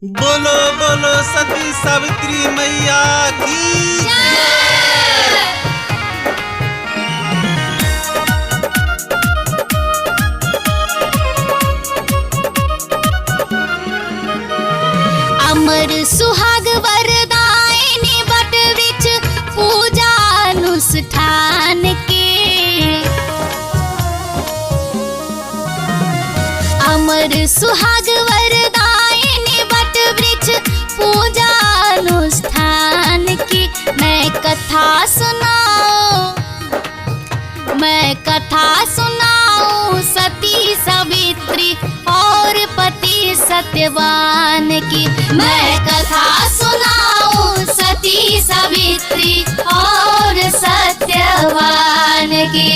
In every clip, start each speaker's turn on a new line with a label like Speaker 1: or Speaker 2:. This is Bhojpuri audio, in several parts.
Speaker 1: बोलो बोलो सती सावित्री मैया की
Speaker 2: अमर सुहाग वरदायिनी बट वृक्ष पूजा अनुष्ठान के। अमर सुहाग वरदायिनी बट वृक्ष पूजा अनुष्ठान की। मैं कथा सुनाऊं सती सावित्री और पति सत्यवान की। मैं कथा सुनाऊं सती सावित्री और सत्यवान की।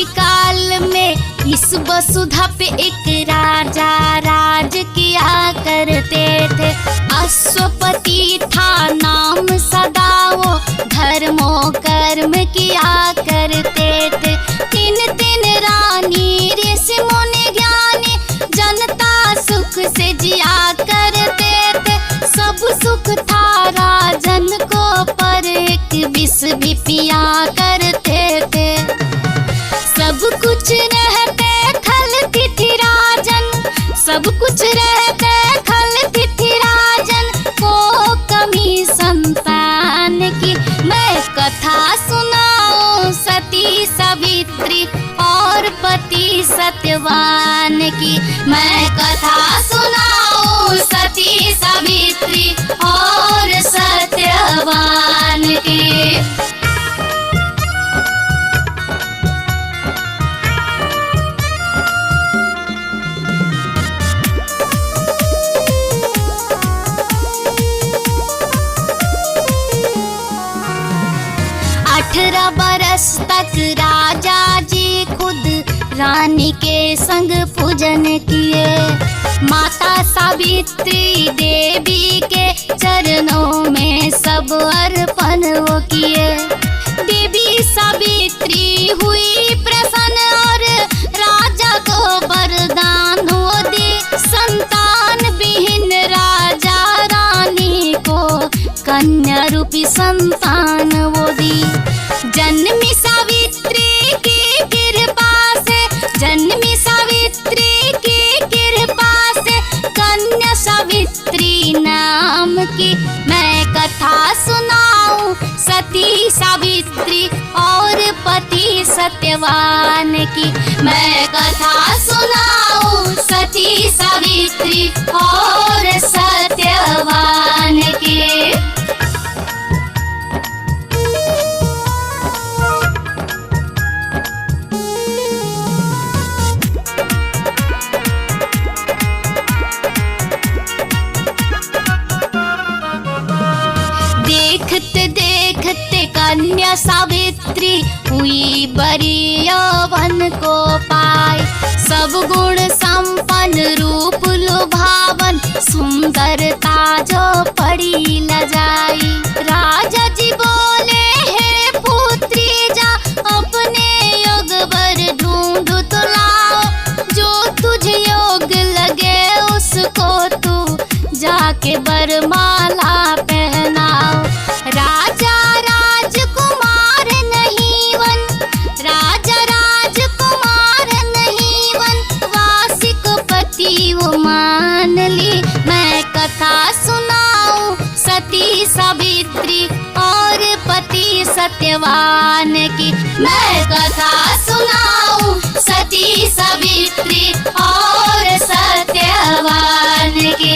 Speaker 2: काल में इस वसुधा पे एक राजा राज किया करते थे। अश्वपति था नाम सदा वो धर्मो कर्म किया करते थे। तीन रानी ऋषि मुनि ज्ञानी जनता सुख से जिया करते थे। सब सुख था राजन को पर एक विष भी पिया करते थे। सब कुछ रहते खल तिथि राजन, सब कुछ रहते खल तिथि राजन को कमी संतान की। मैं कथा सुनाऊं सती सावित्री और पति सत्यवान की। मैं कथा सुनाऊं सती सावित्री और सत्यवान की। बरस तक राजा जी खुद रानी के संग पूजन किए। माता सावित्री देवी के चरणों में सब अर्पण वो किए। देवी सावित्री हुई प्रसन्न और राजा को वरदान वो दी। संतान विहीन राजा रानी को कन्या रूपी संतान वो दी। जन्मी सावित्री की कृपा से, जन्मी सावित्री की कृपा से कन्या सावित्री नाम की। मैं कथा सुनाऊं सती सावित्री और पति सत्यवान की। मैं कथा सुनाऊं सती सावित्री और सत्यवान की। देखते देखते कन्या सावित्री हुई बड़ी यौवन को पाई। सब गुण संपन्न रूप लुभावन सुंदरता जो पड़ी लजाई। राजा जी बोले हे पुत्री जा अपने योग वर ढूंढ तो लाओ। जो तुझे योग लगे उसको तू जाके वरमाला पहनाओ। राजा राजकुमार नहीं वन, राजा राजकुमार नहीं वन, वासी को पति वो मान ली। मैं कथा सुनाऊं सती सावित्री और पति सत्यवान की। मैं कथा सुनाऊं सती सावित्री और सत्यवान की।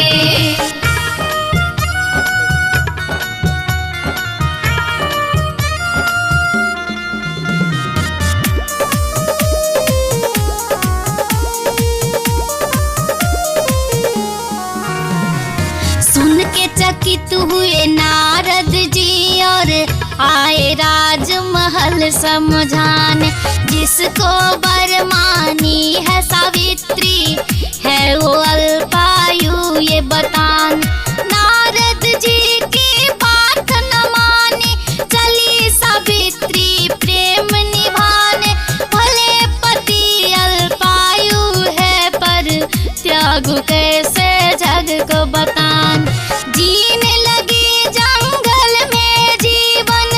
Speaker 2: सुन के चकित हुए नारद जी और आए राजमहल समझाने। जिसको बरमानी है सावित्री है वो अल्पायु ये त्याग कैसे जग को बतान। जीने लगी जंगल में जीवन,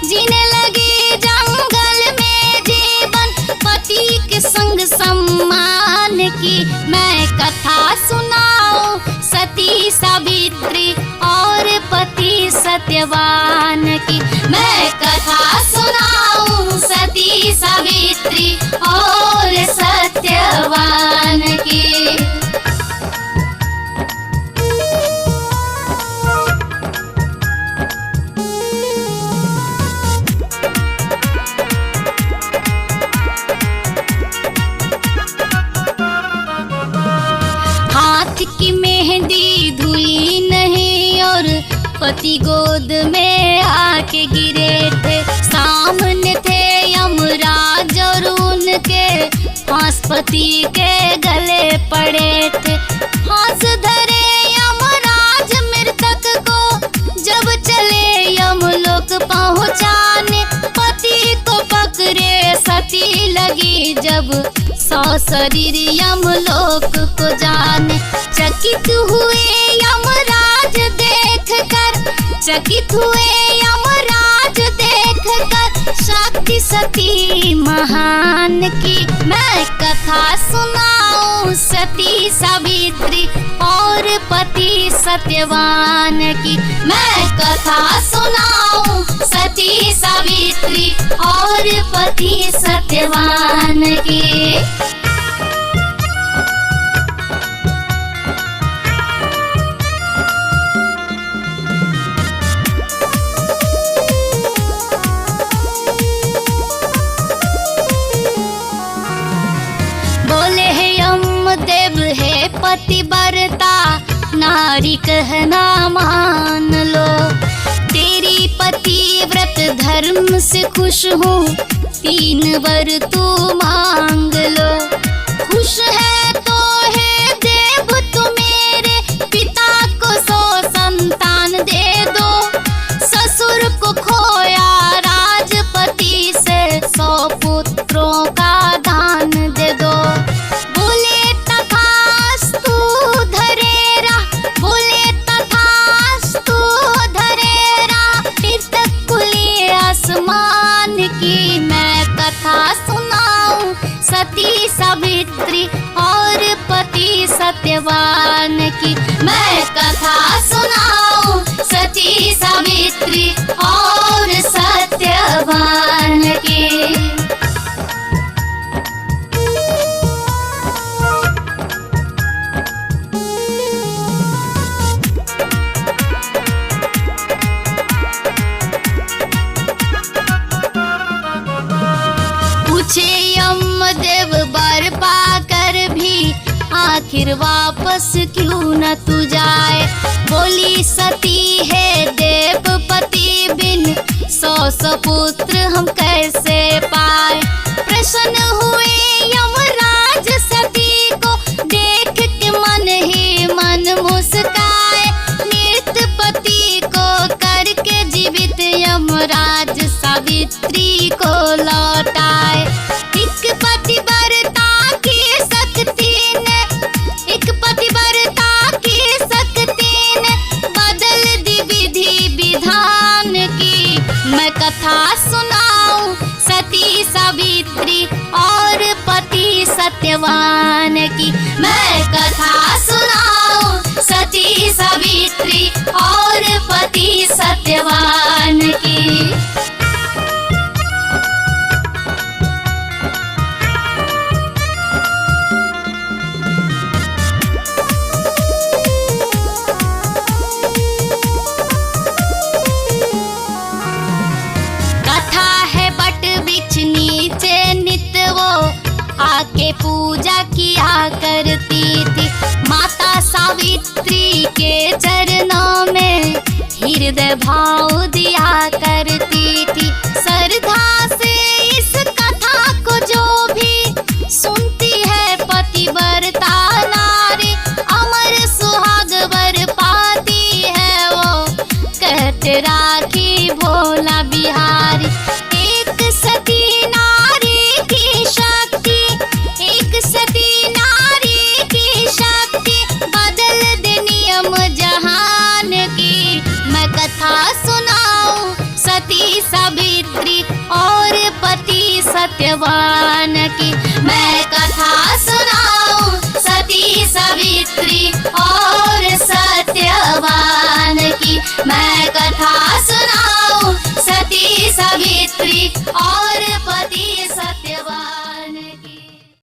Speaker 2: जीने लगी जंगल में जीवन, पति के संग सम्मान की मैं कथा सुनाऊं सती सावित्री और पति सत्यवान की। मैं कथा सुनाऊं सती सावित्री और सत्यवान की। हाथ की मेहंदी धुली नहीं और पति गोद में आके गिरे थे। सामने थे यमराज और उनके फांस पति के गले पड़े थे। फांस धरे यमराज मृतक को जब चले यमलोक पहुँचाने, पति को पकड़े सती लगी जब सौ शरीर यमलोक को जाने। चकित हुए यमराज देख कर, चकित हुए यमराज देख कर शक्ति सती महान की मैं कथा सुनाऊं सती सावित्री और पति सत्यवान की। मैं कथा सुनाऊं सती सावित्री और पति सत्यवान की। बोले है यमदेव है पतिव्रता, नारी कहना मान लो। तेरी पतिव्रत धर्म से खुश हूँ, 3 वर तू मांग लो। खुश है तो है देव तू मेरे, पिता को 100 संतान दे दो। ससुर को खोया राजपति से 100 पुत्रों का दान दे दो। बोले तथास्तु धरेरा, बोले तथास्तु धरेरा, तीर्थक कुली आसमान की मैं कथा सुनाऊं सती सावित्री और पति सत्यवान की। मैं कथा सुनाऊं सती सावित्री और सत्यवान की। पूछे यमदेव वर पाकर भी आखिर वापस क्यों न तू जाए। बोली सती है देवपति बिन 100 पुत्र हम कैसे पाए। प्रसन्न हुए यमराज सती को देख के मन ही मन मुस्काए। मृत पति को करके जीवित यमराज सावित्री को लौटाए। एक पतिव्रता की शक्ति ने, एक पतिव्रता की सावित्री और पति सत्यवान की। मैं कथा सुनाऊं सती सावित्री और